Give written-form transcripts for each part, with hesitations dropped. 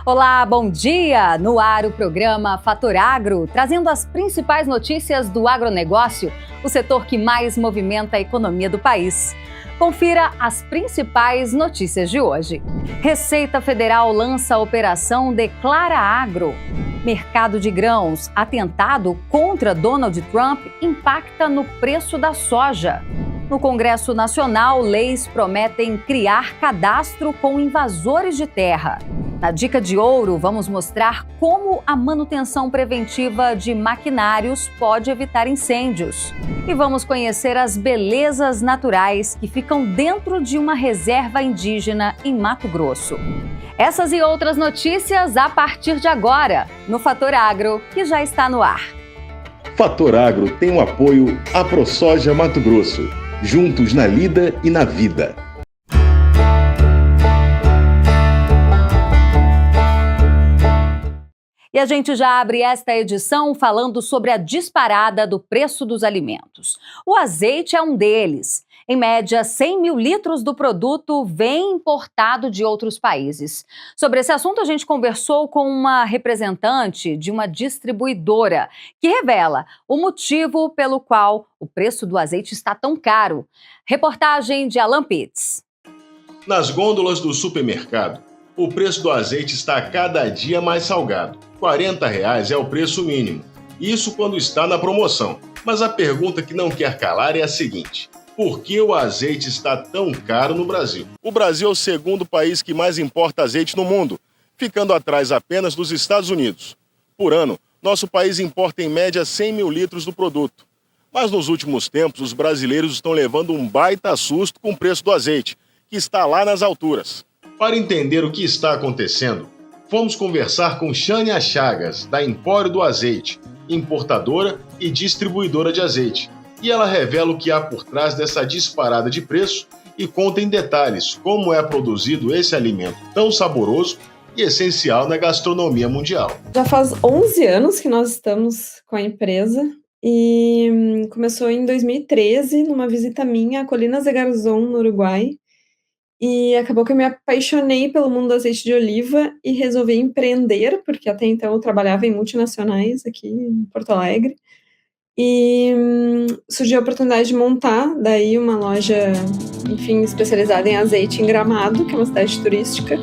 Olá, bom dia! No ar o programa Fator Agro, trazendo as principais notícias do agronegócio, o setor que mais movimenta a economia do país. Confira as principais notícias de hoje. Receita Federal lança a Operação Declara Agro. Mercado de grãos, atentado contra Donald Trump impacta no preço da soja. No Congresso Nacional, leis prometem criar cadastro com invasores de terra. Na Dica de Ouro, vamos mostrar como a manutenção preventiva de maquinários pode evitar incêndios. E vamos conhecer as belezas naturais que ficam dentro de uma reserva indígena em Mato Grosso. Essas e outras notícias a partir de agora, no Fator Agro, que já está no ar. Fator Agro tem o apoio à ProSoja Mato Grosso. Juntos na lida e na vida. E a gente já abre esta edição falando sobre a disparada do preço dos alimentos. O azeite é um deles. Em média, 100 mil litros do produto vem importado de outros países. Sobre esse assunto, a gente conversou com uma representante de uma distribuidora que revela o motivo pelo qual o preço do azeite está tão caro. Reportagem de Alan Pitts. Nas gôndolas do supermercado, o preço do azeite está cada dia mais salgado. R$ 40 é o preço mínimo. Isso quando está na promoção. Mas a pergunta que não quer calar é a seguinte: por que o azeite está tão caro no Brasil? O Brasil é o segundo país que mais importa azeite no mundo, ficando atrás apenas dos Estados Unidos. Por ano, nosso país importa em média 100 mil litros do produto. Mas nos últimos tempos, os brasileiros estão levando um baita susto com o preço do azeite, que está lá nas alturas. Para entender o que está acontecendo, vamos conversar com Xânia Chagas, da Empório do Azeite, importadora e distribuidora de azeite. E ela revela o que há por trás dessa disparada de preço e conta em detalhes como é produzido esse alimento tão saboroso e essencial na gastronomia mundial. Já faz 11 anos que nós estamos com a empresa e começou em 2013, numa visita minha a Colinas de Garzón, no Uruguai. E acabou que eu me apaixonei pelo mundo do azeite de oliva e resolvi empreender, porque até então eu trabalhava em multinacionais aqui em Porto Alegre. E surgiu a oportunidade de montar daí uma loja, enfim, especializada em azeite em Gramado, que é uma cidade turística.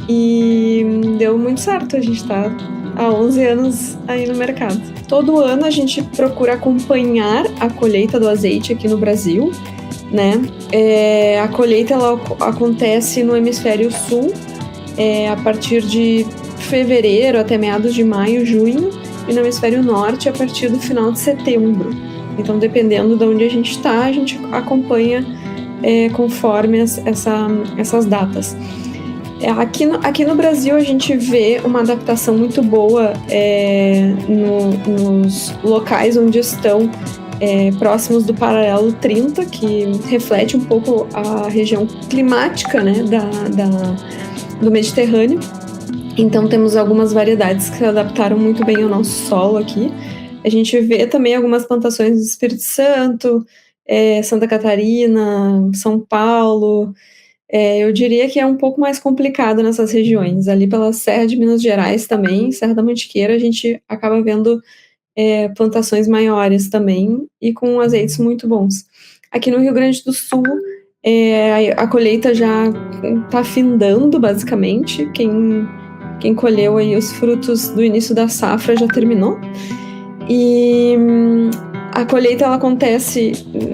E deu muito certo, a gente está há 11 anos aí no mercado. Todo ano a gente procura acompanhar a colheita do azeite aqui no Brasil, né? A colheita ela acontece no hemisfério sul, a partir de fevereiro até meados de maio, junho, e no hemisfério norte a partir do final de setembro. Então, dependendo de onde a gente está, a gente acompanha conforme essas datas. Aqui no Brasil a gente vê uma adaptação muito boa nos locais onde estão próximos do paralelo 30, que reflete um pouco a região climática, né, do Mediterrâneo. Então temos algumas variedades que se adaptaram muito bem ao nosso solo aqui. A gente vê também algumas plantações do Espírito Santo, Santa Catarina, São Paulo. Eu diria que é um pouco mais complicado nessas regiões. Ali pela Serra de Minas Gerais também, Serra da Mantiqueira, a gente acaba vendo plantações maiores também e com azeites muito bons. Aqui no Rio Grande do Sul, a colheita já está findando, basicamente. Quem colheu aí os frutos do início da safra já terminou. E a colheita ela acontece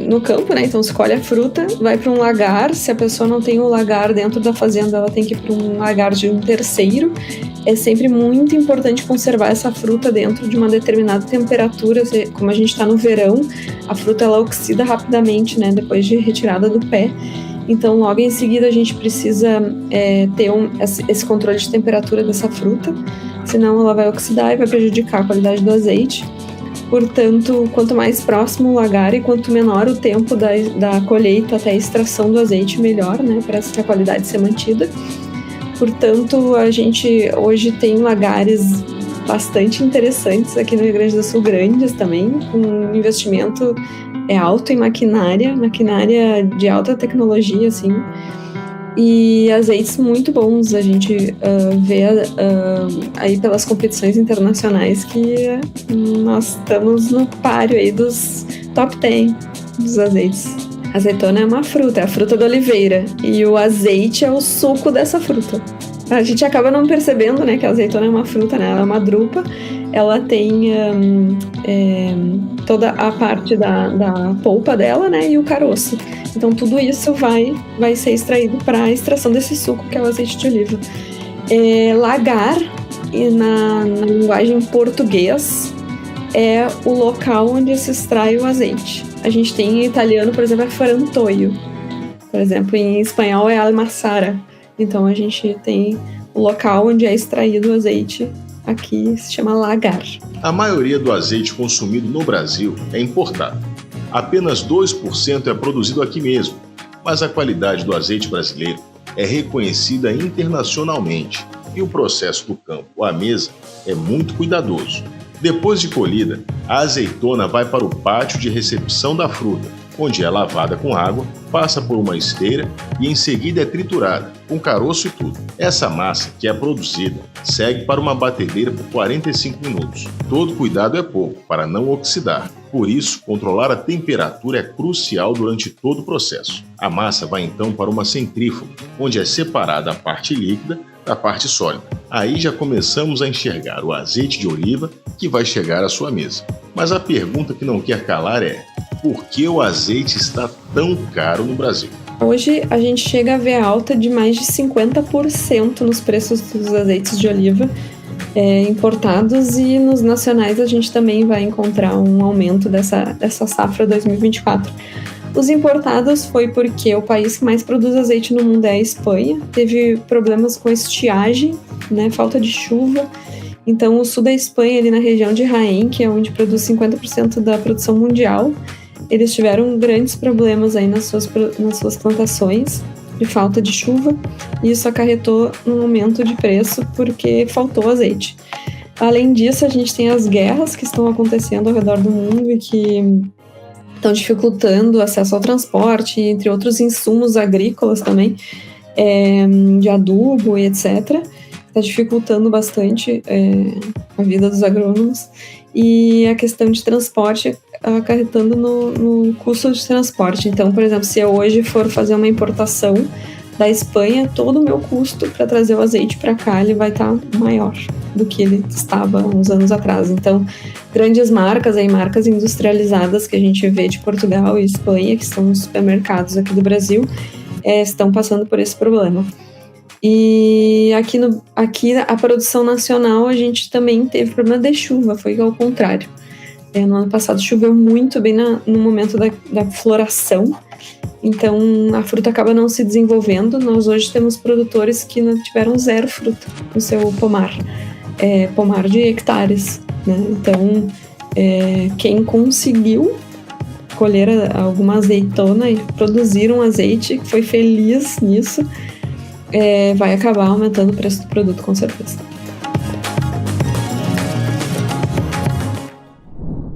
no campo, né? Então se colhe a fruta, vai para um lagar. Se a pessoa não tem o lagar dentro da fazenda, ela tem que ir para um lagar de um terceiro. É sempre muito importante conservar essa fruta dentro de uma determinada temperatura. Como a gente está no verão, a fruta ela oxida rapidamente, né? Depois de retirada do pé. Então, logo em seguida, a gente precisa ter esse controle de temperatura dessa fruta, senão ela vai oxidar e vai prejudicar a qualidade do azeite. Portanto, quanto mais próximo o lagar e quanto menor o tempo da colheita até a extração do azeite, melhor, né, para essa qualidade ser mantida. Portanto, a gente hoje tem lagares bastante interessantes aqui no Rio Grande do Sul, grandes também, com um investimento alto em maquinária de alta tecnologia, assim, e azeites muito bons. A gente vê aí pelas competições internacionais que nós estamos no páreo aí dos top 10 dos azeites. A azeitona é uma fruta, é a fruta da oliveira, e o azeite é o suco dessa fruta. A gente acaba não percebendo, né, que a azeitona é uma fruta, né? Ela é uma drupa, ela tem toda a parte da polpa dela, né, e o caroço. Então tudo isso vai ser extraído para a extração desse suco, que é o azeite de oliva. Lagar, na linguagem português, é o local onde se extrai o azeite. A gente tem em italiano, por exemplo, é frantoio. Por exemplo, em espanhol é almaçara. Então a gente tem o local onde é extraído o azeite, aqui se chama lagar. A maioria do azeite consumido no Brasil é importado. Apenas 2% é produzido aqui mesmo, mas a qualidade do azeite brasileiro é reconhecida internacionalmente e o processo do campo à mesa é muito cuidadoso. Depois de colhida, a azeitona vai para o pátio de recepção da fruta, onde é lavada com água, passa por uma esteira e em seguida é triturada, com caroço e tudo. Essa massa que é produzida segue para uma batedeira por 45 minutos. Todo cuidado é pouco para não oxidar. Por isso, controlar a temperatura é crucial durante todo o processo. A massa vai então para uma centrífuga, onde é separada a parte líquida da parte sólida. Aí já começamos a enxergar o azeite de oliva que vai chegar à sua mesa. Mas a pergunta que não quer calar é: por que o azeite está tão caro no Brasil? Hoje a gente chega a ver alta de mais de 50% nos preços dos azeites de oliva importados, e nos nacionais a gente também vai encontrar um aumento dessa safra 2024. Os importados foi porque o país que mais produz azeite no mundo é a Espanha. Teve problemas com estiagem, né, falta de chuva. Então o sul da Espanha, ali na região de Jaén, que é onde produz 50% da produção mundial, eles tiveram grandes problemas aí nas suas plantações, de falta de chuva, e isso acarretou num aumento de preço porque faltou azeite. Além disso, a gente tem as guerras que estão acontecendo ao redor do mundo e que estão dificultando o acesso ao transporte, entre outros insumos agrícolas também, de adubo e etc. Está dificultando bastante a vida dos agrônomos, e a questão de transporte acarretando no custo de transporte. Então, por exemplo, se eu hoje for fazer uma importação da Espanha, todo o meu custo para trazer o azeite para cá ele vai estar maior do que ele estava uns anos atrás. Então, grandes marcas, marcas industrializadas que a gente vê de Portugal e Espanha, que são os supermercados aqui do Brasil, estão passando por esse problema. E aqui a produção nacional, a gente também teve problema de chuva, foi ao contrário. No ano passado choveu muito bem no momento da floração, então a fruta acaba não se desenvolvendo. Nós hoje temos produtores que tiveram zero fruta no seu pomar, pomar de hectares, né? Então, quem conseguiu colher alguma azeitona e produzir um azeite, foi feliz nisso, vai acabar aumentando o preço do produto, com certeza.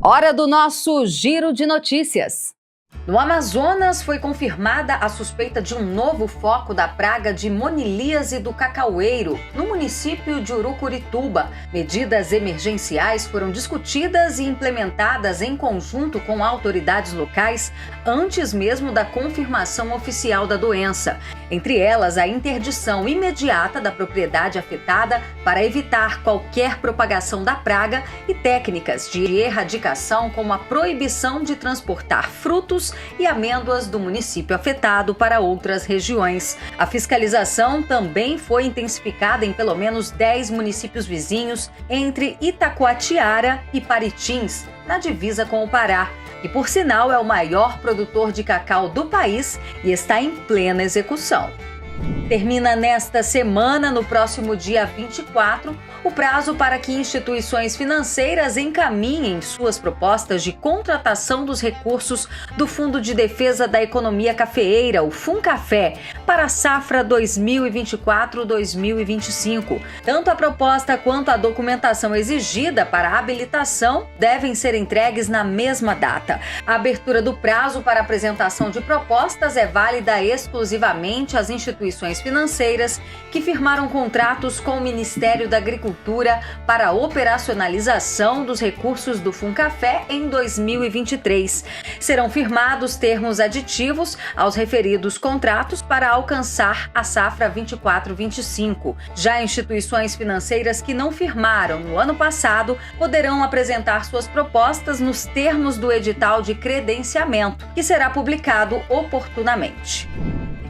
Hora do nosso giro de notícias. No Amazonas, foi confirmada a suspeita de um novo foco da praga de monilíase do cacaueiro, no município de Urucurituba. Medidas emergenciais foram discutidas e implementadas em conjunto com autoridades locais antes mesmo da confirmação oficial da doença. Entre elas, a interdição imediata da propriedade afetada para evitar qualquer propagação da praga e técnicas de erradicação, como a proibição de transportar frutos e amêndoas do município afetado para outras regiões. A fiscalização também foi intensificada em pelo menos 10 municípios vizinhos, entre Itacoatiara e Paritins, na divisa com o Pará, que por sinal é o maior produtor de cacau do país e está em plena execução. Termina nesta semana, no próximo dia 24, o prazo para que instituições financeiras encaminhem suas propostas de contratação dos recursos do Fundo de Defesa da Economia Cafeeira, o FUNCAFé, para a safra 2024-2025. Tanto a proposta quanto a documentação exigida para a habilitação devem ser entregues na mesma data. A abertura do prazo para apresentação de propostas é válida exclusivamente às instituições instituições financeiras que firmaram contratos com o Ministério da Agricultura para a operacionalização dos recursos do Funcafé em 2023. Serão firmados termos aditivos aos referidos contratos para alcançar a safra 24-25. Já instituições financeiras que não firmaram no ano passado poderão apresentar suas propostas nos termos do edital de credenciamento, que será publicado oportunamente.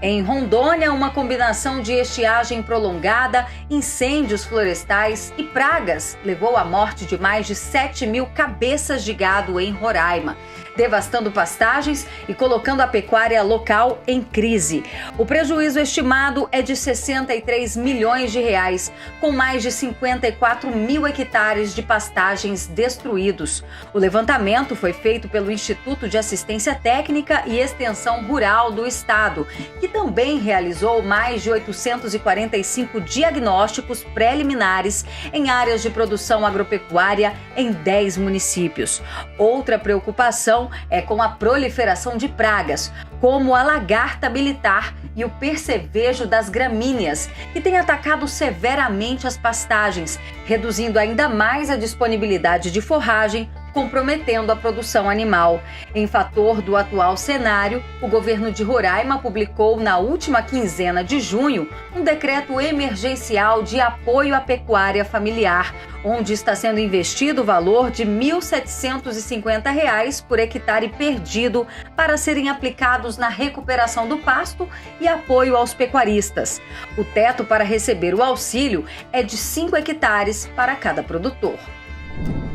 Em Rondônia, uma combinação de estiagem prolongada, incêndios florestais e pragas levou à morte de mais de 7.000 cabeças de gado em Roraima, devastando pastagens e colocando a pecuária local em crise. O prejuízo estimado é de 63 milhões de reais, com mais de 54 mil hectares de pastagens destruídos. O levantamento foi feito pelo Instituto de Assistência Técnica e Extensão Rural do Estado, que também realizou mais de 845 diagnósticos preliminares em áreas de produção agropecuária em 10 municípios. Outra preocupação é com a proliferação de pragas, como a lagarta militar e o percevejo das gramíneas, que tem atacado severamente as pastagens, reduzindo ainda mais a disponibilidade de forragem, comprometendo a produção animal. Em fator do atual cenário, o governo de Roraima publicou na última quinzena de junho um decreto emergencial de apoio à pecuária familiar, onde está sendo investido o valor de R$ 1.750 por hectare perdido para serem aplicados na recuperação do pasto e apoio aos pecuaristas. O teto para receber o auxílio é de 5 hectares para cada produtor.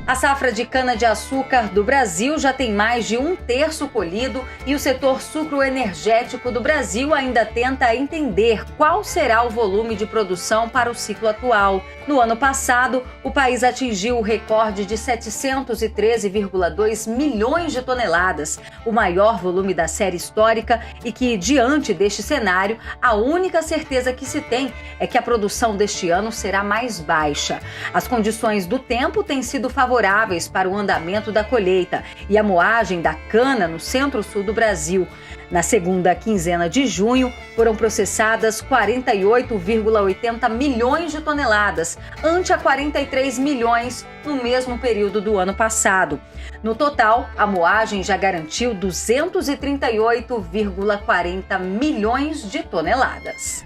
A safra de cana-de-açúcar do Brasil já tem mais de 1/3 colhido e o setor sucroenergético do Brasil ainda tenta entender qual será o volume de produção para o ciclo atual. No ano passado, o país atingiu o recorde de 713,2 milhões de toneladas, o maior volume da série histórica, e que, diante deste cenário, a única certeza que se tem é que a produção deste ano será mais baixa. As condições do tempo têm sido favoráveis para o andamento da colheita e a moagem da cana no centro-sul do Brasil. Na segunda quinzena de junho, foram processadas 48,80 milhões de toneladas, ante a 43 milhões no mesmo período do ano passado. No total, a moagem já garantiu 238,40 milhões de toneladas.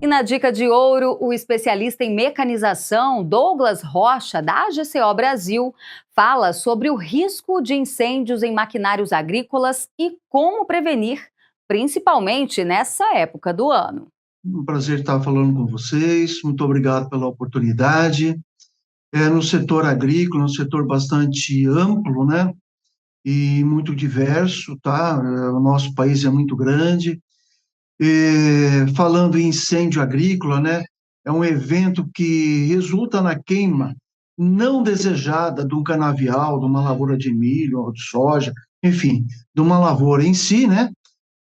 E na Dica de Ouro, o especialista em mecanização Douglas Rocha, da AGCO Brasil, fala sobre o risco de incêndios em maquinários agrícolas e como prevenir, principalmente nessa época do ano. Um prazer estar falando com vocês, muito obrigado pela oportunidade. No setor agrícola, um setor bastante amplo, né? E muito diverso, tá? O nosso país é muito grande. Falando em incêndio agrícola, né, é um evento que resulta na queima não desejada de um canavial, de uma lavoura de milho ou de soja, enfim, de uma lavoura em si, né?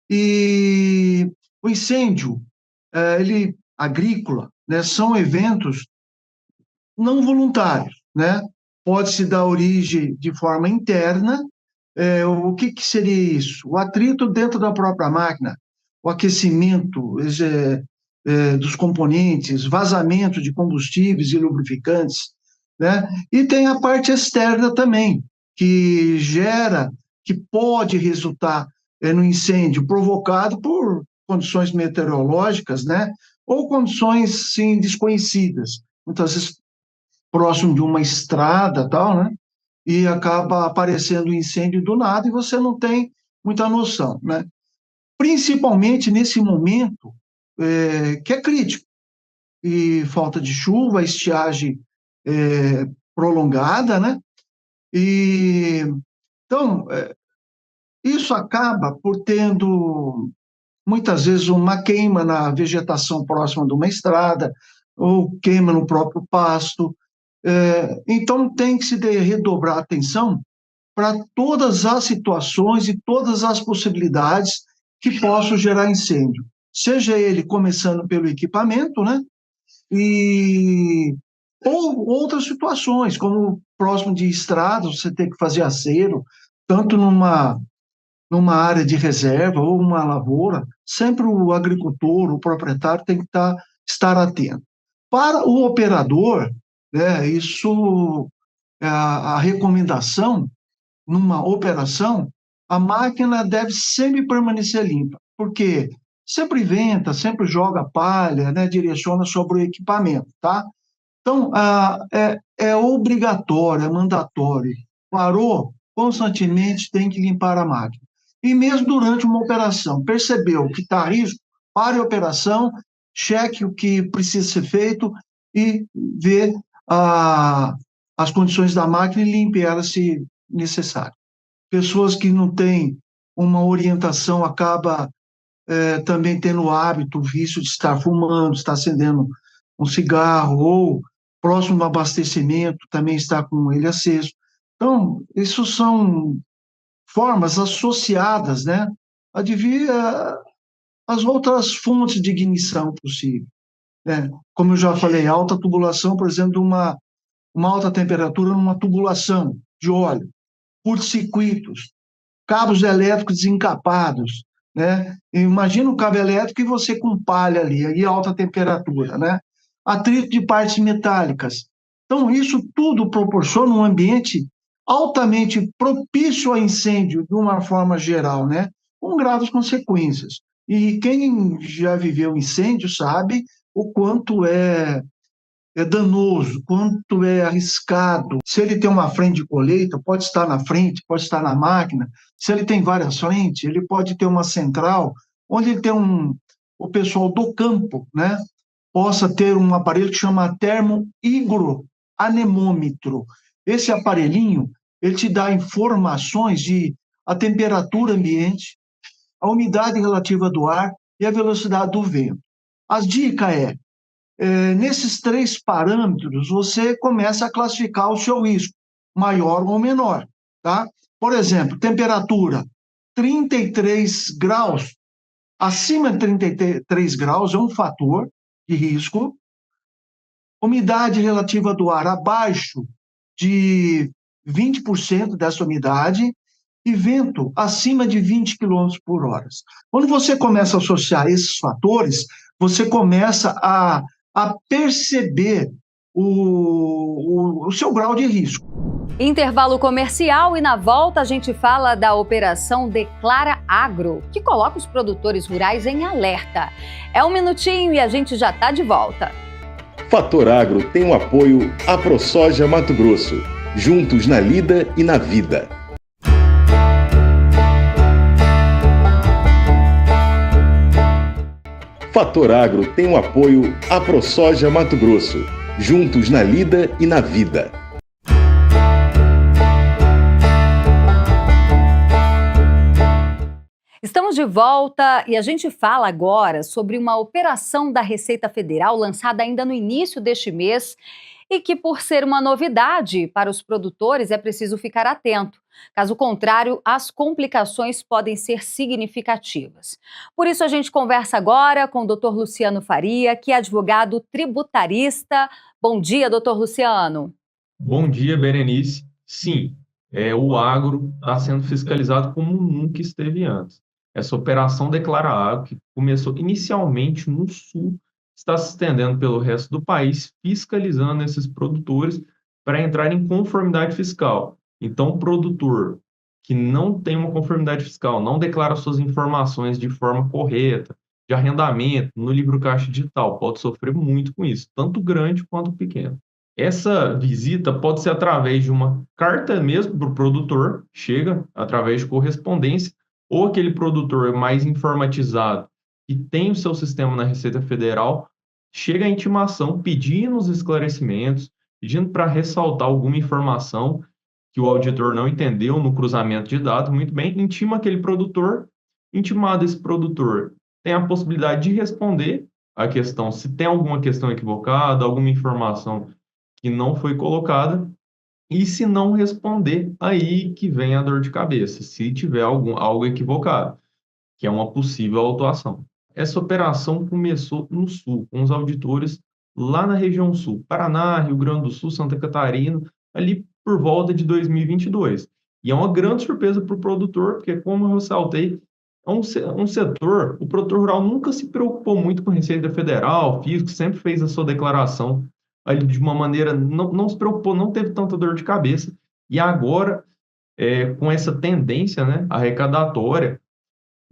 E o incêndio, agrícola, né, são eventos não voluntários, né? Pode-se dar origem de forma interna. O que seria isso? O atrito dentro da própria máquina, o aquecimento dos componentes, vazamento de combustíveis e lubrificantes, né? E tem a parte externa também, que pode resultar no incêndio provocado por condições meteorológicas, né? Ou condições, sim, desconhecidas, muitas vezes próximo de uma estrada, tal, né? E acaba aparecendo um incêndio do nada e você não tem muita noção, né? Principalmente nesse momento que é crítico, e falta de chuva, estiagem prolongada, né? Então, isso acaba por tendo, muitas vezes, uma queima na vegetação próxima de uma estrada, ou queima no próprio pasto. Então, tem que se redobrar a atenção para todas as situações e todas as possibilidades que possam gerar incêndio. Seja ele começando pelo equipamento, né? Ou outras situações, como próximo de estradas, você tem que fazer acero, tanto numa numa área de reserva ou uma lavoura, sempre o agricultor, o proprietário tem que estar atento. Para o operador, né, isso, a recomendação numa operação, a máquina deve sempre permanecer limpa, porque sempre venta, sempre joga palha, né, direciona sobre o equipamento, tá? Então, é obrigatório, é mandatório. Parou, constantemente tem que limpar a máquina. E mesmo durante uma operação, percebeu que está a risco, pare a operação, cheque o que precisa ser feito e vê as condições da máquina e limpe ela se necessário. Pessoas que não têm uma orientação acaba também tendo o hábito, o vício de estar fumando, estar acendendo um cigarro, ou próximo ao abastecimento também está com ele aceso. Então, isso são formas associadas, né, a devir às outras fontes de ignição possível, né? Como eu já falei, alta tubulação, por exemplo, de uma alta temperatura numa tubulação de óleo, curto-circuitos, cabos elétricos desencapados, né? Imagina um cabo elétrico e você com palha ali, e alta temperatura, né? Atrito de partes metálicas. Então, isso tudo proporciona um ambiente altamente propício a incêndio, de uma forma geral, né? Com graves consequências. E quem já viveu incêndio sabe o quanto é danoso, quanto é arriscado. Se ele tem uma frente de colheita, pode estar na frente, pode estar na máquina. Se ele tem várias frentes, ele pode ter uma central, onde ele tem o pessoal do campo, né, possa ter um aparelho que chama termo-higroanemômetro. Esse aparelhinho, ele te dá informações de a temperatura ambiente, a umidade relativa do ar e a velocidade do vento. As dicas nesses 3 parâmetros, você começa a classificar o seu risco, maior ou menor, tá? Por exemplo, temperatura, 33 graus, acima de 33 graus é um fator de risco. Umidade relativa do ar abaixo de 20% dessa umidade e vento acima de 20 km por hora. Quando você começa a associar esses fatores, você começa a perceber o seu grau de risco. Intervalo comercial e na volta a gente fala da operação Declara Agro, que coloca os produtores rurais em alerta. É um minutinho e a gente já está de volta. Fator Agro tem o apoio AproSoja Mato Grosso, juntos na lida e na vida. Fator Agro tem o apoio AproSoja Mato Grosso, juntos na lida e na vida. Estamos de volta e a gente fala agora sobre uma operação da Receita Federal lançada ainda no início deste mês e que, por ser uma novidade para os produtores, é preciso ficar atento. Caso contrário, as complicações podem ser significativas. Por isso, a gente conversa agora com o Dr. Luciano Faria, que é advogado tributarista. Bom dia, doutor Luciano. Bom dia, Berenice. Sim, o agro está sendo fiscalizado como nunca esteve antes. Essa operação Declara Agro, que começou inicialmente no Sul, está se estendendo pelo resto do país, fiscalizando esses produtores para entrar em conformidade fiscal. Então, o produtor que não tem uma conformidade fiscal, não declara suas informações de forma correta, de arrendamento, no livro caixa digital, pode sofrer muito com isso, tanto grande quanto pequeno. Essa visita pode ser através de uma carta mesmo para o produtor, chega através de correspondência, ou aquele produtor mais informatizado que tem o seu sistema na Receita Federal, chega a intimação pedindo os esclarecimentos, pedindo para ressaltar alguma informação que o auditor não entendeu no cruzamento de dados, muito bem, intima aquele produtor, intimado esse produtor tem a possibilidade de responder a questão, se tem alguma questão equivocada, alguma informação que não foi colocada, e se não responder, aí que vem a dor de cabeça, se tiver algo equivocado, que é uma possível autuação. Essa operação começou no Sul, com os auditores lá na região Sul, Paraná, Rio Grande do Sul, Santa Catarina, ali por volta de 2022. E é uma grande surpresa para o produtor, porque, como eu ressaltei, é um setor, o produtor rural nunca se preocupou muito com Receita Federal, fisco, sempre fez a sua declaração ali de uma maneira, não se preocupou, não teve tanta dor de cabeça. E agora, com essa tendência, né, arrecadatória,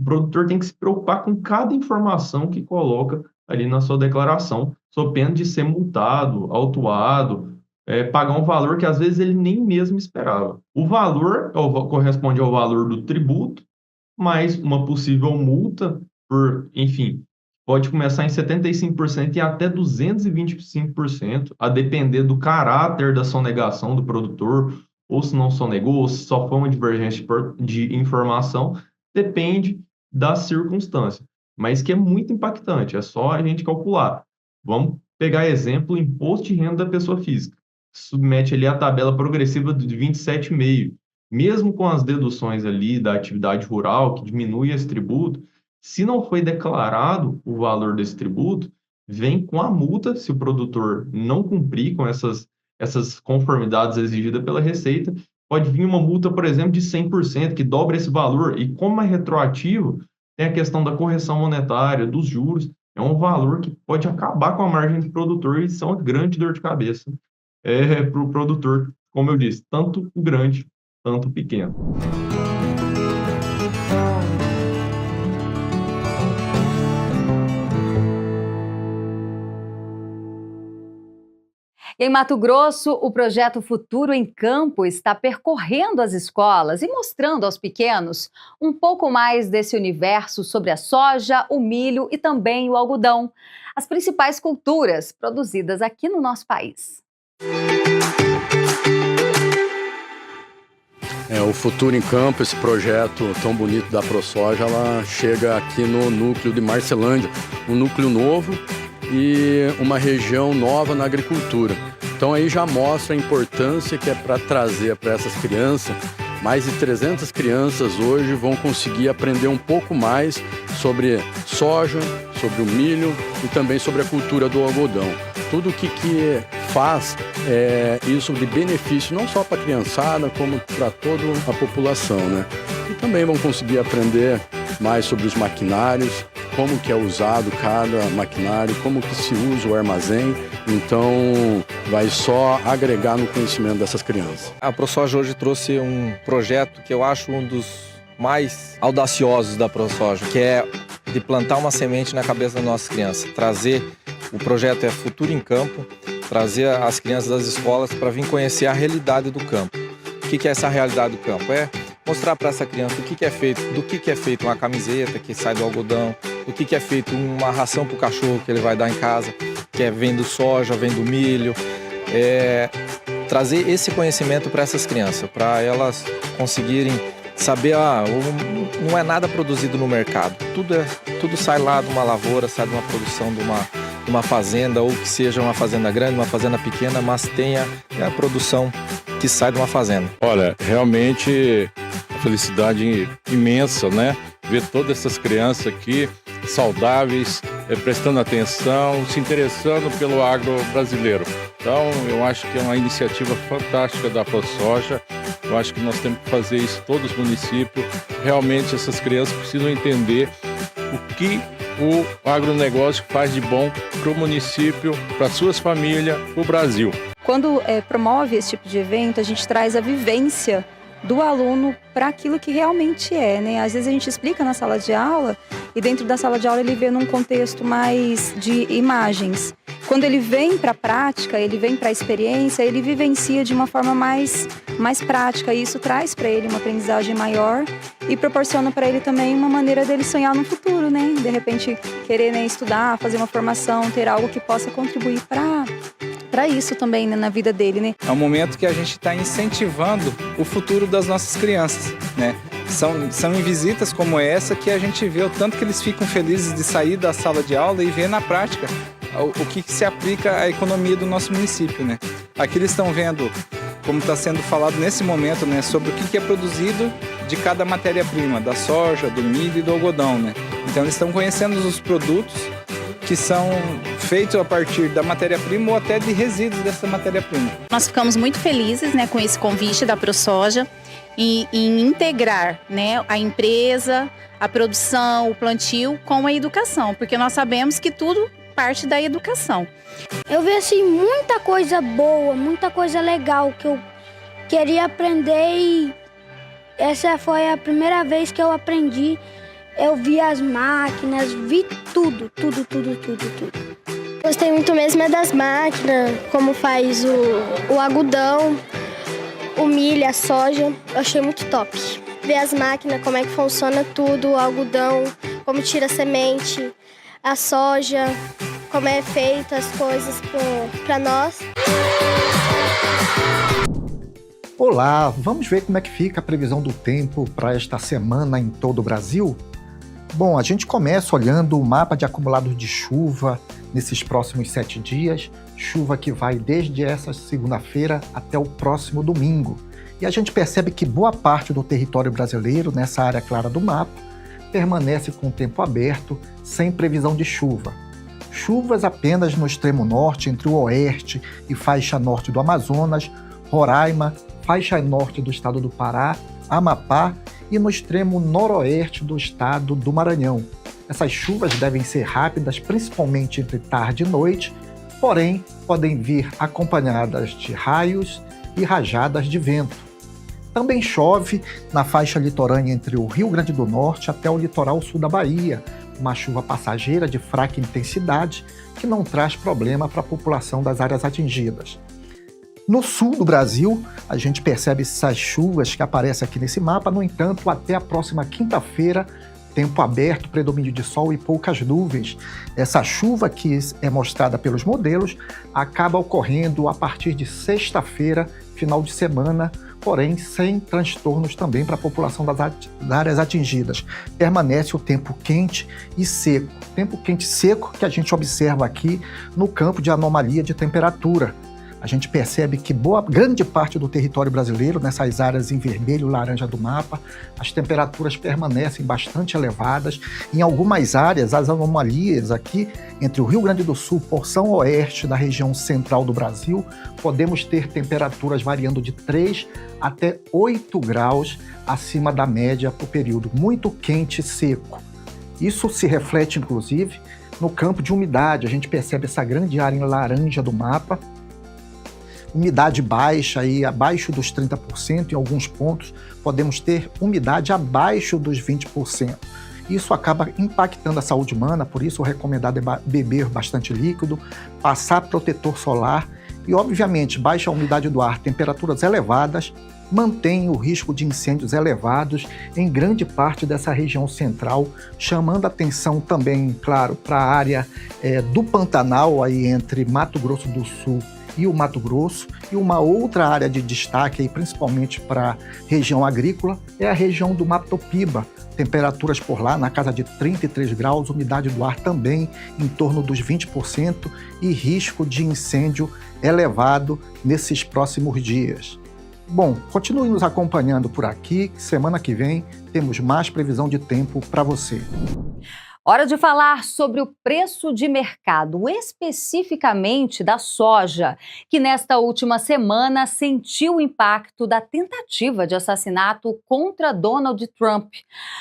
o produtor tem que se preocupar com cada informação que coloca ali na sua declaração, sob pena de ser multado, autuado, pagar um valor que às vezes ele nem mesmo esperava. O valor corresponde ao valor do tributo, mais uma possível multa por, enfim, pode começar em 75% e até 225%, a depender do caráter da sonegação do produtor, ou se não sonegou, ou se só foi uma divergência de informação, depende da circunstância, mas que é muito impactante, é só a gente calcular. Vamos pegar exemplo, imposto de renda da pessoa física. Submete ali a tabela progressiva de 27,5%. Mesmo com as deduções ali da atividade rural, que diminui esse tributo, se não foi declarado o valor desse tributo, vem com a multa, se o produtor não cumprir com essas conformidades exigidas pela Receita, pode vir uma multa, por exemplo, de 100%, que dobra esse valor, e como é retroativo, tem a questão da correção monetária, dos juros, é um valor que pode acabar com a margem do produtor e isso é uma grande dor de cabeça para o produtor, como eu disse, tanto o grande, tanto o pequeno. Em Mato Grosso, o projeto Futuro em Campo está percorrendo as escolas e mostrando aos pequenos um pouco mais desse universo sobre a soja, o milho e também o algodão, as principais culturas produzidas aqui no nosso país. O Futuro em Campo, esse projeto tão bonito da ProSoja, ela chega aqui no núcleo de Marcelândia, um núcleo novo e uma região nova na agricultura. Então aí já mostra a importância que é para trazer para essas crianças. Mais de 300 crianças hoje vão conseguir aprender um pouco mais sobre soja, sobre o milho e também sobre a cultura do algodão. Tudo o que faz isso de benefício não só para a criançada, como para toda a população, né? E também vão conseguir aprender mais sobre os maquinários, como que é usado cada maquinário, como que se usa o armazém. Então, vai só agregar no conhecimento dessas crianças. A ProSoja hoje trouxe um projeto que eu acho um dos mais audaciosos da ProSoja, que é de plantar uma semente na cabeça das nossas crianças. O projeto é Futuro em Campo, trazer as crianças das escolas para vir conhecer a realidade do campo. O que é essa realidade do campo? É mostrar para essa criança do que é feito uma camiseta que sai do algodão, do que é feito uma ração para o cachorro que ele vai dar em casa, que vem do soja, vem do milho. Trazer esse conhecimento para essas crianças, para elas conseguirem saber, não é nada produzido no mercado. Tudo sai lá de uma lavoura, sai de uma produção de uma fazenda, ou que seja uma fazenda grande, uma fazenda pequena, mas tenha a produção que sai de uma fazenda. Olha, realmente a felicidade imensa, né? Ver todas essas crianças aqui saudáveis, prestando atenção, se interessando pelo agro brasileiro. Então, eu acho que é uma iniciativa fantástica da ProSoja. Eu acho que nós temos que fazer isso em todos os municípios. Realmente, essas crianças precisam entender o que o agronegócio faz de bom para o município, para suas famílias, para o Brasil. Quando promove esse tipo de evento, a gente traz a vivência do aluno para aquilo que realmente é, né? Às vezes a gente explica na sala de aula e dentro da sala de aula ele vê num contexto mais de imagens. Quando ele vem para a prática, ele vem para a experiência, ele vivencia de uma forma mais prática e isso traz para ele uma aprendizagem maior e proporciona para ele também uma maneira dele sonhar no futuro, né? De repente querer, né, estudar, fazer uma formação, ter algo que possa contribuir para isso também, né, na vida dele, né? É um momento que a gente está incentivando o futuro das nossas crianças, né? São em visitas como essa que a gente vê o tanto que eles ficam felizes de sair da sala de aula e ver na prática o que se aplica à economia do nosso município, né? Aqui eles estão vendo, como está sendo falado nesse momento, né, sobre o que é produzido de cada matéria-prima, da soja, do milho e do algodão, né? Então eles estão conhecendo os produtos que são feitos a partir da matéria-prima ou até de resíduos dessa matéria-prima. Nós ficamos muito felizes, né, com esse convite da ProSoja em integrar, né, a empresa, a produção, o plantio com a educação, porque nós sabemos que tudo parte da educação. Eu vi assim muita coisa boa, muita coisa legal que eu queria aprender e essa foi a primeira vez que eu aprendi. Eu vi as máquinas, vi tudo. Gostei muito mesmo das máquinas, como faz o algodão, o milho, a soja. Eu achei muito top. Ver as máquinas, como é que funciona tudo, o algodão, como tira a semente, a soja, como é feito as coisas para nós. Olá, vamos ver como é que fica a previsão do tempo para esta semana em todo o Brasil? Bom, a gente começa olhando o mapa de acumulados de chuva nesses próximos 7 dias, chuva que vai desde essa segunda-feira até o próximo domingo. E a gente percebe que boa parte do território brasileiro, nessa área clara do mapa, permanece com o tempo aberto, sem previsão de chuva. Chuvas apenas no extremo norte, entre o oeste e faixa norte do Amazonas, Roraima, faixa norte do estado do Pará, Amapá e no extremo noroeste do estado do Maranhão. Essas chuvas devem ser rápidas, principalmente entre tarde e noite, porém podem vir acompanhadas de raios e rajadas de vento. Também chove na faixa litorânea entre o Rio Grande do Norte até o litoral sul da Bahia, uma chuva passageira de fraca intensidade que não traz problema para a população das áreas atingidas. No sul do Brasil, a gente percebe essas chuvas que aparecem aqui nesse mapa, no entanto, até a próxima quinta-feira, tempo aberto, predomínio de sol e poucas nuvens. Essa chuva que é mostrada pelos modelos acaba ocorrendo a partir de sexta-feira, final de semana, porém sem transtornos também para a população das áreas atingidas. Permanece o tempo quente e seco. Tempo quente e seco que a gente observa aqui no campo de anomalia de temperatura. A gente percebe que grande parte do território brasileiro, nessas áreas em vermelho e laranja do mapa, as temperaturas permanecem bastante elevadas. Em algumas áreas, as anomalias aqui, entre o Rio Grande do Sul, porção oeste da região central do Brasil, podemos ter temperaturas variando de 3 até 8 graus acima da média para o período muito quente e seco. Isso se reflete, inclusive, no campo de umidade. A gente percebe essa grande área em laranja do mapa, umidade baixa, aí, abaixo dos 30%, em alguns pontos podemos ter umidade abaixo dos 20%. Isso acaba impactando a saúde humana, por isso o recomendado é beber bastante líquido, passar protetor solar e, obviamente, baixa umidade do ar, temperaturas elevadas, mantém o risco de incêndios elevados em grande parte dessa região central, chamando atenção também, claro, para a área do Pantanal, aí entre Mato Grosso do Sul e o Mato Grosso, e uma outra área de destaque, aí, principalmente para a região agrícola, é a região do Mato Piba. Temperaturas por lá na casa de 33 graus, umidade do ar também em torno dos 20% e risco de incêndio elevado nesses próximos dias. Bom, continue nos acompanhando por aqui, semana que vem temos mais previsão de tempo para você. Hora de falar sobre o preço de mercado, especificamente da soja, que nesta última semana sentiu o impacto da tentativa de assassinato contra Donald Trump.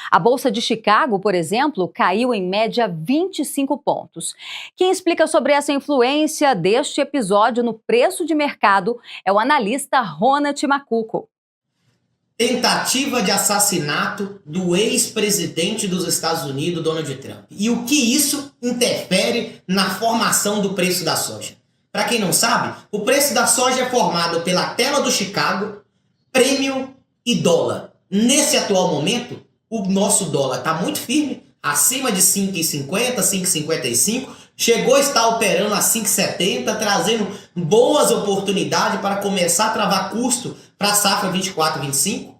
A Bolsa de Chicago, por exemplo, caiu em média 25 pontos. Quem explica sobre essa influência deste episódio no preço de mercado é o analista Ronald Macuco. Tentativa de assassinato do ex-presidente dos Estados Unidos, Donald Trump. E o que isso interfere na formação do preço da soja? Para quem não sabe, o preço da soja é formado pela tela do Chicago, prêmio e dólar. Nesse atual momento, o nosso dólar está muito firme, acima de 5,50, 5,55, chegou a estar operando a 5,70, trazendo boas oportunidades para começar a travar custo para a safra 24-25.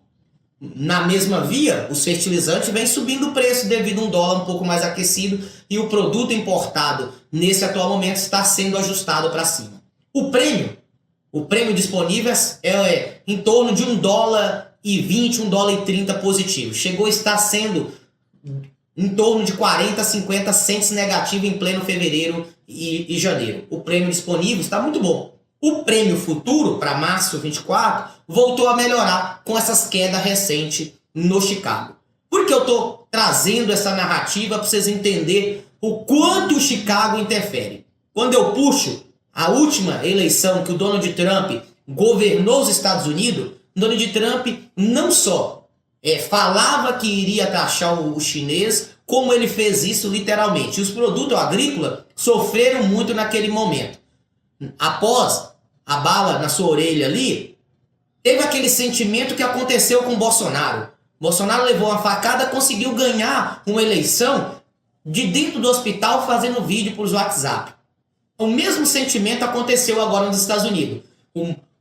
Na mesma via, os fertilizantes vêm subindo o preço devido a um dólar um pouco mais aquecido e o produto importado, nesse atual momento, está sendo ajustado para cima. O prêmio disponível é em torno de $1,20, $1,30 positivo. Chegou a estar sendo em torno de 40, 50 cents negativo em pleno fevereiro e janeiro. O prêmio disponível está muito bom. O prêmio futuro, para março 24, voltou a melhorar com essas quedas recentes no Chicago. Por que eu estou trazendo essa narrativa para vocês entenderem o quanto o Chicago interfere? Quando eu puxo a última eleição que o Donald Trump governou os Estados Unidos, Donald Trump não só falava que iria taxar o chinês, como ele fez isso literalmente. Os produtos agrícolas sofreram muito naquele momento. Após a bala na sua orelha ali, teve aquele sentimento que aconteceu com Bolsonaro. Bolsonaro levou uma facada, conseguiu ganhar uma eleição de dentro do hospital fazendo vídeo por WhatsApp. O mesmo sentimento aconteceu agora nos Estados Unidos.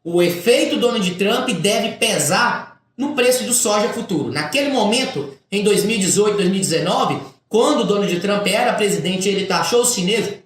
O efeito Donald Trump deve pesar no preço do soja futuro. Naquele momento, em 2018, 2019, quando Donald Trump era presidente e ele taxou os chineses,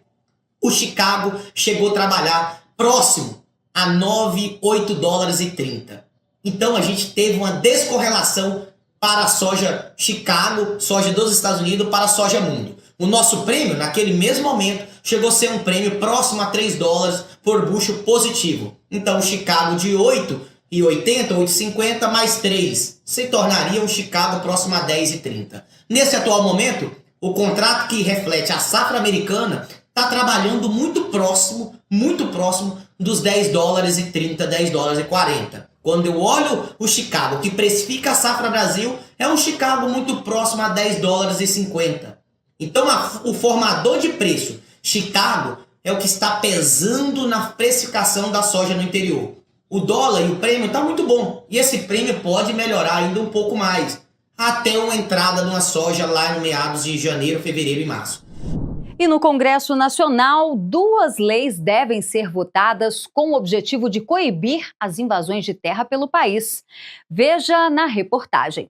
o Chicago chegou a trabalhar próximo a 9,8 dólares e 30. Então a gente teve uma descorrelação para a soja Chicago, soja dos Estados Unidos, para a soja mundo. O nosso prêmio, naquele mesmo momento, chegou a ser um prêmio próximo a 3 dólares por bushel positivo. Então o Chicago de 8,80, 8,50 mais 3 se tornaria um Chicago próximo a 10,30. Nesse atual momento, o contrato que reflete a safra americana está trabalhando muito próximo dos 10 dólares e 30, 10 dólares e 40. Quando eu olho o Chicago, que precifica a safra Brasil, é um Chicago muito próximo a 10 dólares e 50. Então o formador de preço, Chicago, é o que está pesando na precificação da soja no interior. O dólar e o prêmio está muito bom. E esse prêmio pode melhorar ainda um pouco mais, até uma entrada de uma soja lá no meados de janeiro, fevereiro e março. E no Congresso Nacional, 2 leis devem ser votadas com o objetivo de coibir as invasões de terra pelo país. Veja na reportagem.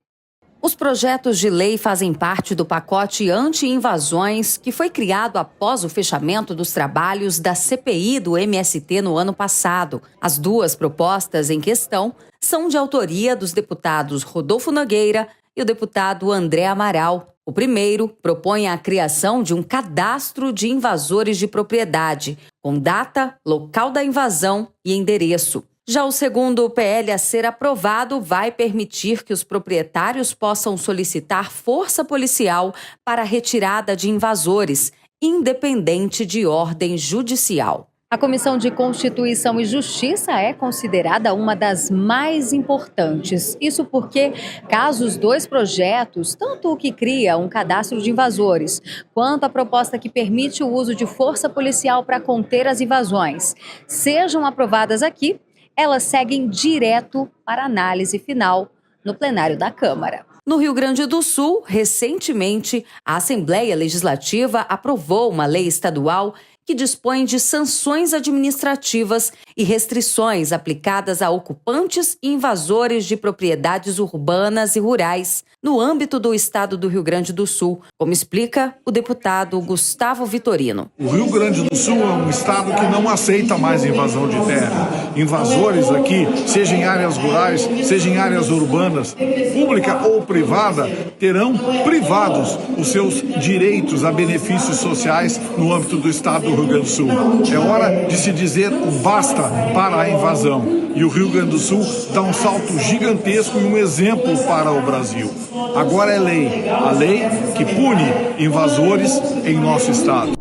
Os projetos de lei fazem parte do pacote anti-invasões que foi criado após o fechamento dos trabalhos da CPI do MST no ano passado. As 2 propostas em questão são de autoria dos deputados Rodolfo Nogueira e o deputado André Amaral. O primeiro propõe a criação de um cadastro de invasores de propriedade, com data, local da invasão e endereço. Já o segundo PL a ser aprovado vai permitir que os proprietários possam solicitar força policial para a retirada de invasores, independente de ordem judicial. A Comissão de Constituição e Justiça é considerada uma das mais importantes. Isso porque, caso os 2 projetos, tanto o que cria um cadastro de invasores, quanto a proposta que permite o uso de força policial para conter as invasões, sejam aprovadas aqui, elas seguem direto para a análise final no plenário da Câmara. No Rio Grande do Sul, recentemente, a Assembleia Legislativa aprovou uma lei estadual que dispõe de sanções administrativas e restrições aplicadas a ocupantes e invasores de propriedades urbanas e rurais no âmbito do estado do Rio Grande do Sul, como explica o deputado Gustavo Vitorino. O Rio Grande do Sul é um estado que não aceita mais invasão de terra. Invasores aqui, seja em áreas rurais, seja em áreas urbanas, pública ou privada, terão privados os seus direitos a benefícios sociais no âmbito do estado do Rio Grande do Sul. É hora de se dizer um basta para a invasão. E o Rio Grande do Sul dá um salto gigantesco e um exemplo para o Brasil. Agora é lei, a lei que pune invasores em nosso estado.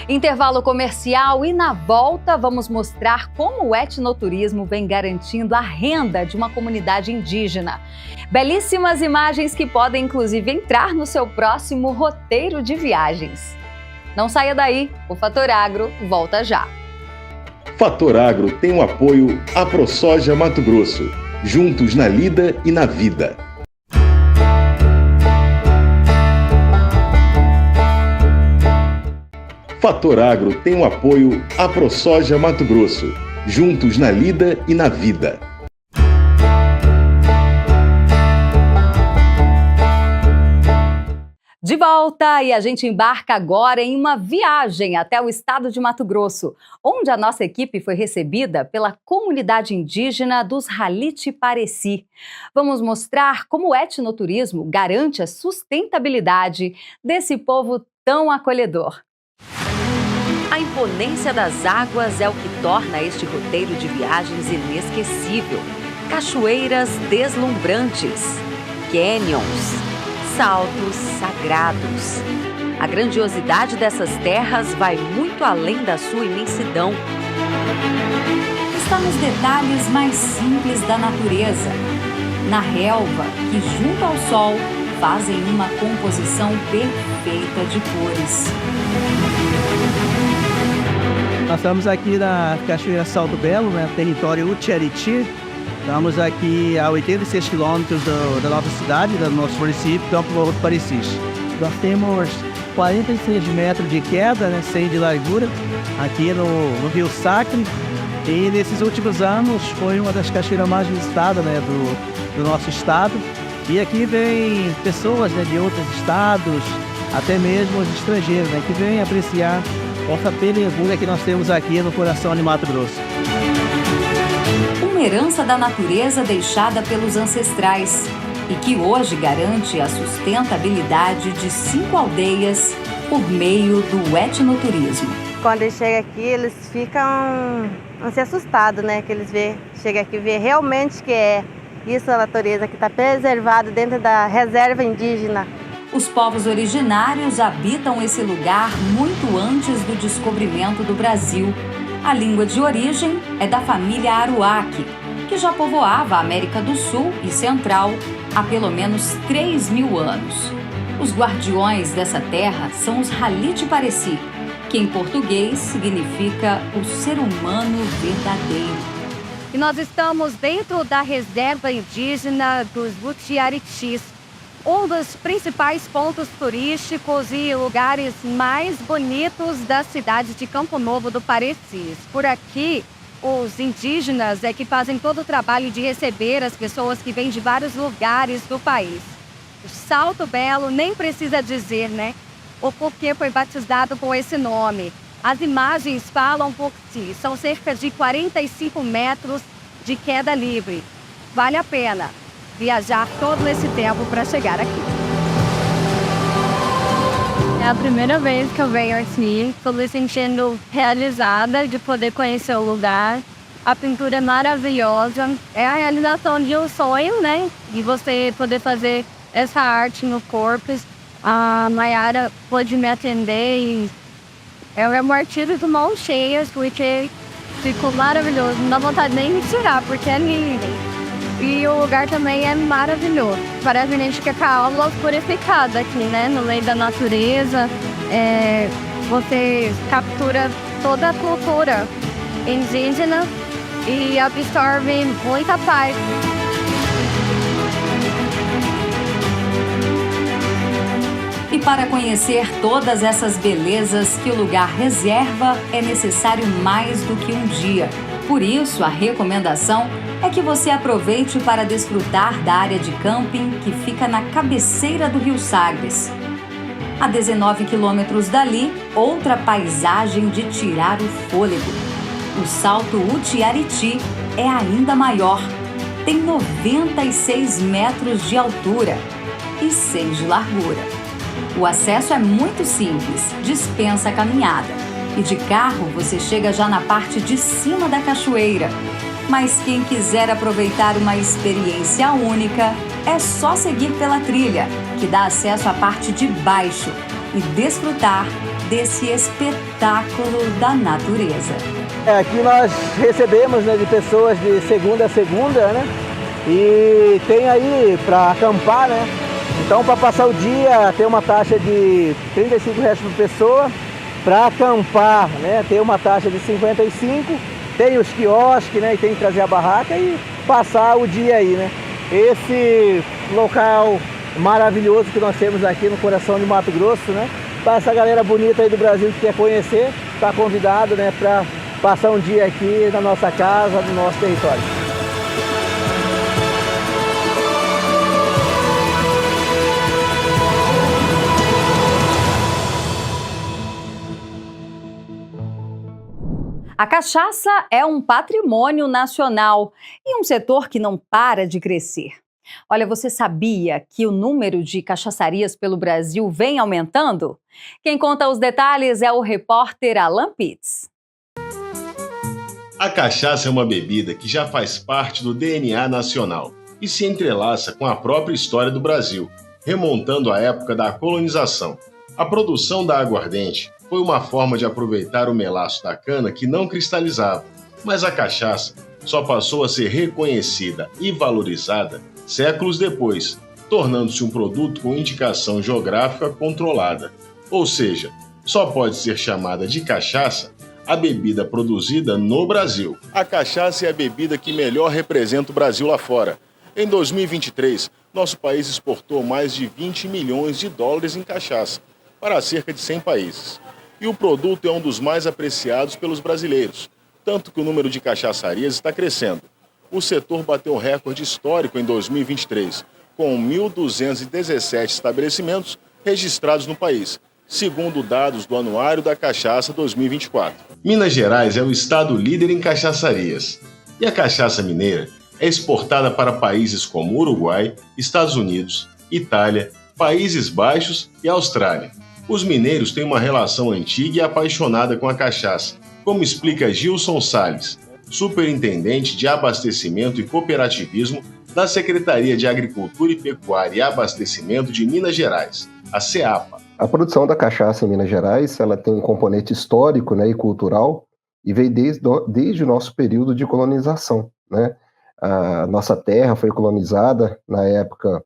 Intervalo comercial e na volta vamos mostrar como o etnoturismo vem garantindo a renda de uma comunidade indígena. Belíssimas imagens que podem inclusive entrar no seu próximo roteiro de viagens. Não saia daí, o Fator Agro volta já. Fator Agro tem o apoio à ProSoja Mato Grosso, juntos na lida e na vida. Fator Agro tem o apoio à ProSoja Mato Grosso, juntos na lida e na vida. De volta, e a gente embarca agora em uma viagem até o estado de Mato Grosso, onde a nossa equipe foi recebida pela comunidade indígena dos Haliti Pareci. Vamos mostrar como o etnoturismo garante a sustentabilidade desse povo tão acolhedor. A A imponência das águas é o que torna este roteiro de viagens inesquecível. Cachoeiras deslumbrantes, canyons, saltos sagrados. A grandiosidade dessas terras vai muito além da sua imensidão. Está nos detalhes mais simples da natureza, na relva que, junto ao sol, fazem uma composição perfeita de cores. Nós estamos aqui na Cachoeira Salto Belo, né, território Utiariti. Estamos aqui a 86 quilômetros da nossa cidade, do nosso município, Campo Novo do Parecis. Nós temos 46 metros de queda, né, 100 de largura, aqui no Rio Sacre. E nesses últimos anos foi uma das cachoeiras mais visitadas, né, do nosso estado. E aqui vem pessoas, né, de outros estados, até mesmo os estrangeiros, né, que vêm apreciar essa belezura que nós temos aqui no coração de Mato Grosso. Uma herança da natureza deixada pelos ancestrais e que hoje garante a sustentabilidade de 5 aldeias por meio do etnoturismo. Quando eles chegam aqui, eles ficam se assustados, né? Que eles chegam aqui e vê realmente que é isso a natureza que está preservada dentro da reserva indígena. Os povos originários habitam esse lugar muito antes do descobrimento do Brasil. A língua de origem é da família Aruaque, que já povoava a América do Sul e Central há pelo menos 3.000 anos. Os guardiões dessa terra são os Haliti Pareci, que em português significa o ser humano verdadeiro. E nós estamos dentro da reserva indígena dos Utiaritis, um dos principais pontos turísticos e lugares mais bonitos da cidade de Campo Novo do Parecis. Por aqui, os indígenas é que fazem todo o trabalho de receber as pessoas que vêm de vários lugares do país. O Salto Belo nem precisa dizer, né, o porquê foi batizado com esse nome. As imagens falam por si, são cerca de 45 metros de queda livre. Vale a pena viajar todo esse tempo para chegar aqui. É a primeira vez que eu venho aqui, estou me sentindo realizada de poder conhecer o lugar. A pintura é maravilhosa, é a realização de um sonho, né? De você poder fazer essa arte no corpo. A Mayara pôde me atender e é um artista de mãos cheias, porque ficou maravilhoso. Não dá vontade nem de tirar, porque é lindo. E o lugar também é maravilhoso. Parece que a gente quer com a alma purificada aqui, né? No meio da natureza. Você captura toda a cultura indígena e absorve muita paz. E para conhecer todas essas belezas que o lugar reserva, é necessário mais do que um dia. Por isso, a recomendação é que você aproveite para desfrutar da área de camping que fica na cabeceira do Rio Sagres. A 19 quilômetros dali, outra paisagem de tirar o fôlego. O Salto Utiariti é ainda maior. Tem 96 metros de altura e 6 de largura. O acesso é muito simples, dispensa caminhada. E de carro você chega já na parte de cima da cachoeira. Mas quem quiser aproveitar uma experiência única, é só seguir pela trilha, que dá acesso à parte de baixo, e desfrutar desse espetáculo da natureza. Aqui nós recebemos, né, de pessoas de segunda a segunda, né? E tem aí para acampar, né? Então, para passar o dia, tem uma taxa de R$35 por pessoa. Para acampar, né, tem uma taxa de 55. Tem os quiosques, né, e tem que trazer a barraca e passar o dia aí, né? Esse local maravilhoso que nós temos aqui no coração de Mato Grosso, né? Para essa galera bonita aí do Brasil que quer conhecer, está convidado, né, para passar um dia aqui na nossa casa, no nosso território. A cachaça é um patrimônio nacional e um setor que não para de crescer. Olha, você sabia que o número de cachaçarias pelo Brasil vem aumentando? Quem conta os detalhes é o repórter Alan Pitts. A cachaça é uma bebida que já faz parte do DNA nacional e se entrelaça com a própria história do Brasil, remontando à época da colonização. A produção da aguardente foi uma forma de aproveitar o melaço da cana que não cristalizava, mas a cachaça só passou a ser reconhecida e valorizada séculos depois, tornando-se um produto com indicação geográfica controlada. Ou seja, só pode ser chamada de cachaça a bebida produzida no Brasil. A cachaça é a bebida que melhor representa o Brasil lá fora. Em 2023, nosso país exportou mais de 20 milhões de dólares em cachaça para cerca de 100 países. E o produto é um dos mais apreciados pelos brasileiros, tanto que o número de cachaçarias está crescendo. O setor bateu um recorde histórico em 2023, com 1.217 estabelecimentos registrados no país, segundo dados do Anuário da Cachaça 2024. Minas Gerais é o estado líder em cachaçarias. E a cachaça mineira é exportada para países como Uruguai, Estados Unidos, Itália, Países Baixos e Austrália. Os mineiros têm uma relação antiga e apaixonada com a cachaça, como explica Gilson Salles, superintendente de abastecimento e cooperativismo da Secretaria de Agricultura e Pecuária e Abastecimento de Minas Gerais, a CEAPA. A produção da cachaça em Minas Gerais, ela tem um componente histórico, né, e cultural, e veio desde o nosso período de colonização, né? A nossa terra foi colonizada na época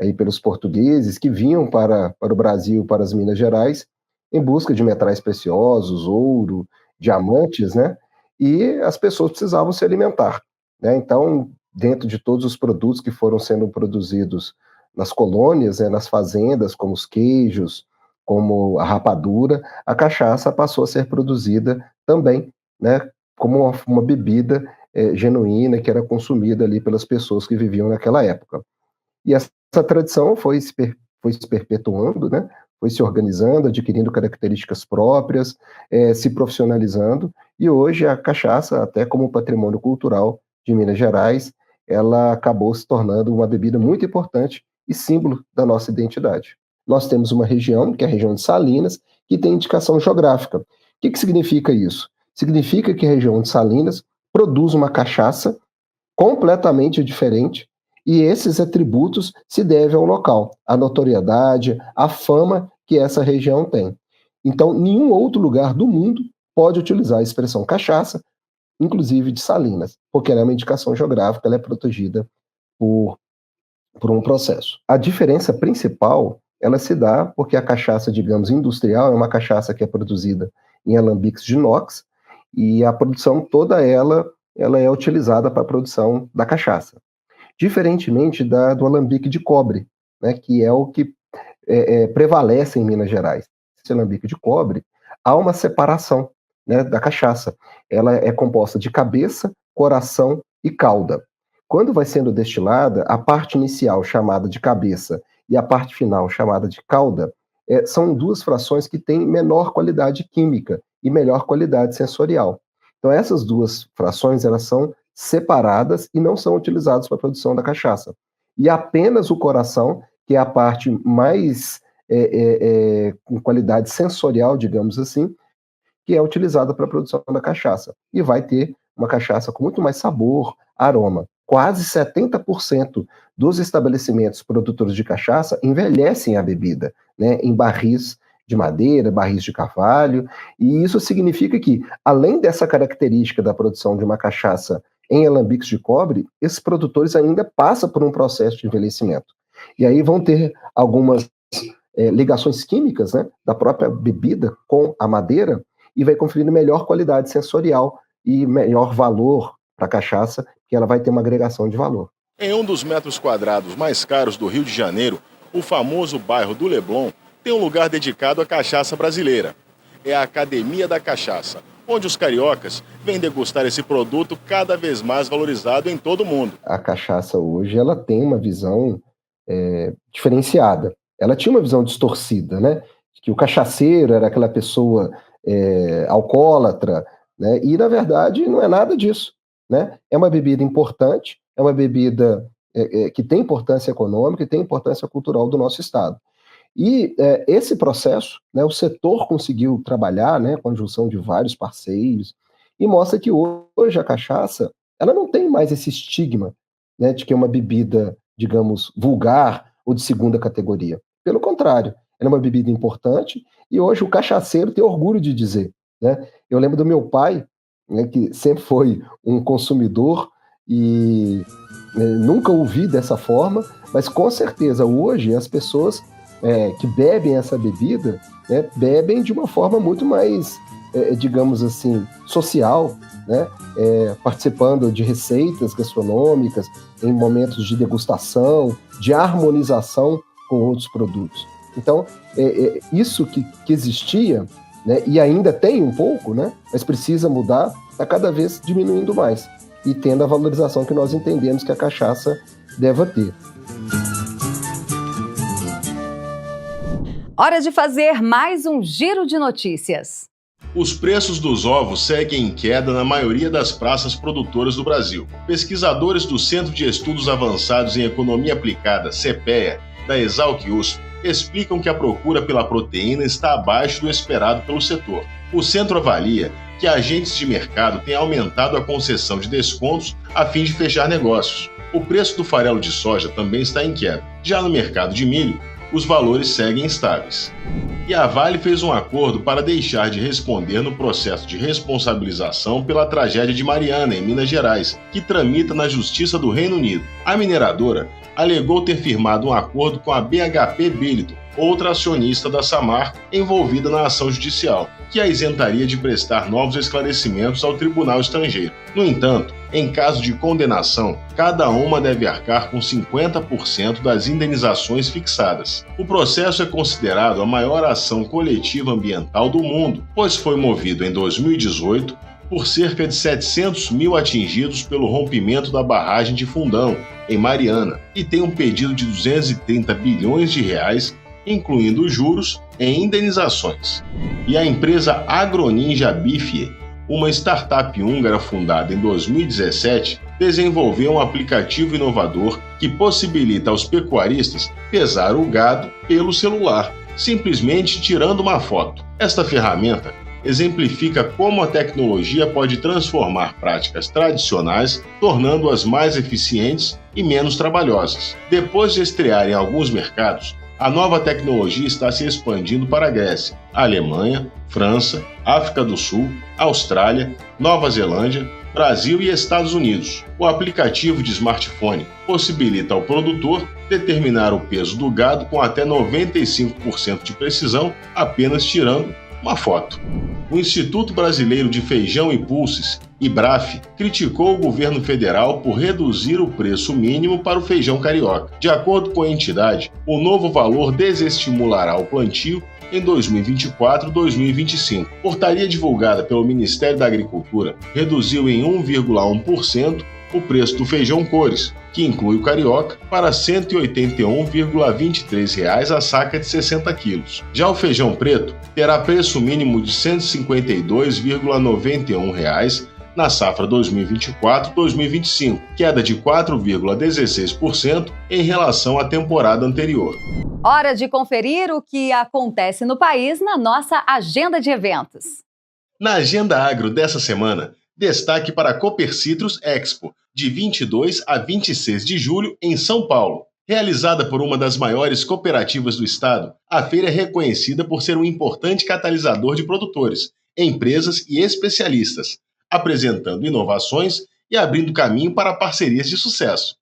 aí pelos portugueses que vinham para o Brasil, para as Minas Gerais, em busca de metais preciosos, ouro, diamantes, né? E as pessoas precisavam se alimentar, né? Então, dentro de todos os produtos que foram sendo produzidos nas colônias, né, nas fazendas, como os queijos, como a rapadura, a cachaça passou a ser produzida também, né, como uma bebida genuína que era consumida ali pelas pessoas que viviam naquela época. E essa tradição foi se perpetuando, né, foi se organizando, adquirindo características próprias, se profissionalizando, e hoje a cachaça, até como patrimônio cultural de Minas Gerais, ela acabou se tornando uma bebida muito importante e símbolo da nossa identidade. Nós temos uma região, que é a região de Salinas, que tem indicação geográfica. O que significa isso? Significa que a região de Salinas produz uma cachaça completamente diferente, e esses atributos se devem ao local, à notoriedade, à fama que essa região tem. Então, nenhum outro lugar do mundo pode utilizar a expressão cachaça, inclusive de Salinas, porque ela é uma indicação geográfica, ela é protegida por um processo. A diferença principal, ela se dá porque a cachaça, digamos, industrial, é uma cachaça que é produzida em alambiques de inox, e a produção toda ela é utilizada para a produção da cachaça. Diferentemente do alambique de cobre, né, que é o que prevalece em Minas Gerais. Esse alambique de cobre, há uma separação, né, da cachaça. Ela é composta de cabeça, coração e cauda. Quando vai sendo destilada, a parte inicial, chamada de cabeça, e a parte final, chamada de cauda, são duas frações que têm menor qualidade química e melhor qualidade sensorial. Então, essas duas frações, elas são separadas e não são utilizadas para a produção da cachaça. E apenas o coração, que é a parte mais com qualidade sensorial, digamos assim, que é utilizada para a produção da cachaça. E vai ter uma cachaça com muito mais sabor, aroma. Quase 70% dos estabelecimentos produtores de cachaça envelhecem a bebida, né, em barris de madeira, barris de carvalho, e isso significa que, além dessa característica da produção de uma cachaça em alambiques de cobre, esses produtores ainda passam por um processo de envelhecimento. E aí vão ter algumas ligações químicas, né, da própria bebida com a madeira, e vai conferir melhor qualidade sensorial e melhor valor para a cachaça, que ela vai ter uma agregação de valor. Em um dos metros quadrados mais caros do Rio de Janeiro, o famoso bairro do Leblon tem um lugar dedicado à cachaça brasileira. É a Academia da Cachaça, onde os cariocas vêm degustar esse produto cada vez mais valorizado em todo o mundo. A cachaça hoje, ela tem uma visão diferenciada. Ela tinha uma visão distorcida, né? Que o cachaceiro era aquela pessoa alcoólatra, né? E, na verdade, não é nada disso, né? É uma bebida importante, é uma bebida que tem importância econômica e tem importância cultural do nosso Estado. E esse processo, né, o setor conseguiu trabalhar, né, com a junção de vários parceiros, e mostra que hoje a cachaça ela não tem mais esse estigma, né, de que é uma bebida, digamos, vulgar ou de segunda categoria. Pelo contrário, ela é uma bebida importante e hoje o cachaceiro tem orgulho de dizer, né? Eu lembro do meu pai, né, que sempre foi um consumidor e nunca ouvi dessa forma, mas com certeza hoje as pessoas que bebem essa bebida, né, bebem de uma forma muito mais, digamos assim, social, né, participando de receitas gastronômicas, em momentos de degustação, de harmonização com outros produtos. Então, isso que existia, né, e ainda tem um pouco, né, mas precisa mudar, está cada vez diminuindo mais e tendo a valorização que nós entendemos que a cachaça deve ter. Hora de fazer mais um giro de notícias. Os preços dos ovos seguem em queda na maioria das praças produtoras do Brasil. Pesquisadores do Centro de Estudos Avançados em Economia Aplicada, CEPEA, da Exalc-USP, explicam que a procura pela proteína está abaixo do esperado pelo setor. O centro avalia que agentes de mercado têm aumentado a concessão de descontos a fim de fechar negócios. O preço do farelo de soja também está em queda. Já no mercado de milho, os valores seguem estáveis. E a Vale fez um acordo para deixar de responder no processo de responsabilização pela tragédia de Mariana, em Minas Gerais, que tramita na Justiça do Reino Unido. A mineradora alegou ter firmado um acordo com a BHP Billiton, outra acionista da Samarco envolvida na ação judicial, que a isentaria de prestar novos esclarecimentos ao tribunal estrangeiro. No entanto, em caso de condenação, cada uma deve arcar com 50% das indenizações fixadas. O processo é considerado a maior ação coletiva ambiental do mundo, pois foi movido em 2018 por cerca de 700 mil atingidos pelo rompimento da barragem de Fundão, em Mariana, e tem um pedido de 230 bilhões de reais, incluindo juros em indenizações. E a empresa Agroninja Bifie, uma startup húngara fundada em 2017, desenvolveu um aplicativo inovador que possibilita aos pecuaristas pesar o gado pelo celular, simplesmente tirando uma foto. Esta ferramenta exemplifica como a tecnologia pode transformar práticas tradicionais, tornando-as mais eficientes e menos trabalhosas. Depois de estrear em alguns mercados, a nova tecnologia está se expandindo para a Grécia, a Alemanha, França, África do Sul, Austrália, Nova Zelândia, Brasil e Estados Unidos. O aplicativo de smartphone possibilita ao produtor determinar o peso do gado com até 95% de precisão, apenas tirando uma foto. O Instituto Brasileiro de Feijão e Pulses, IBRAF, criticou o governo federal por reduzir o preço mínimo para o feijão carioca. De acordo com a entidade, o novo valor desestimulará o plantio em 2024 e 2025. Portaria divulgada pelo Ministério da Agricultura reduziu em 1,1% o preço do feijão cores, que inclui o carioca, para R$ 181,23 a saca de 60 quilos. Já o feijão preto terá preço mínimo de R$ 152,91 na safra 2024-2025, queda de 4,16% em relação à temporada anterior. Hora de conferir o que acontece no país na nossa agenda de eventos. Na Agenda Agro dessa semana, destaque para a Cooper Citrus Expo, de 22 a 26 de julho, em São Paulo. Realizada por uma das maiores cooperativas do estado, a feira é reconhecida por ser um importante catalisador de produtores, empresas e especialistas, apresentando inovações e abrindo caminho para parcerias de sucesso.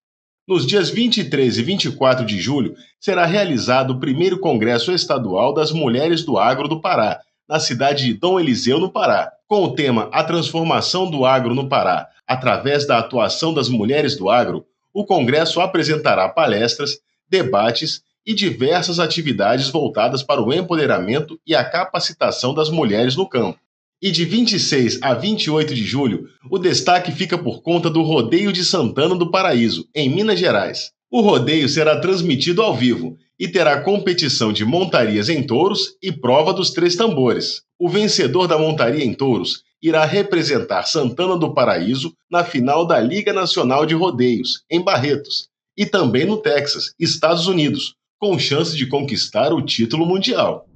Nos dias 23 e 24 de julho, será realizado o primeiro Congresso Estadual das Mulheres do Agro do Pará, na cidade de Dom Eliseu, no Pará. Com o tema A Transformação do Agro no Pará, através da atuação das mulheres do agro, o Congresso apresentará palestras, debates e diversas atividades voltadas para o empoderamento e a capacitação das mulheres no campo. E de 26 a 28 de julho, o destaque fica por conta do Rodeio de Santana do Paraíso, em Minas Gerais. O rodeio será transmitido ao vivo e terá competição de montarias em touros e prova dos 3 tambores. O vencedor da montaria em touros irá representar Santana do Paraíso na final da Liga Nacional de Rodeios, em Barretos, e também no Texas, Estados Unidos, com chance de conquistar o título mundial.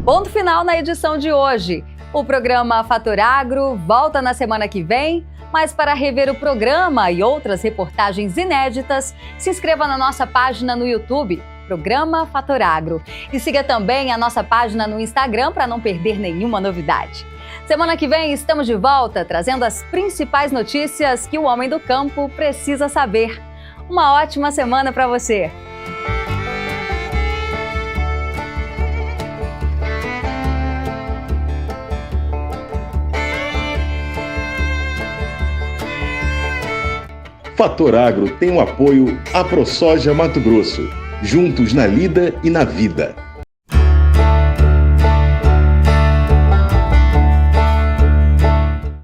Ponto final na edição de hoje. O programa Fator Agro volta na semana que vem, mas para rever o programa e outras reportagens inéditas, se inscreva na nossa página no YouTube, Programa Fator Agro. E siga também a nossa página no Instagram para não perder nenhuma novidade. Semana que vem estamos de volta, trazendo as principais notícias que o homem do campo precisa saber. Uma ótima semana para você! Fator Agro tem o apoio à ProSoja Mato Grosso. Juntos na lida e na vida.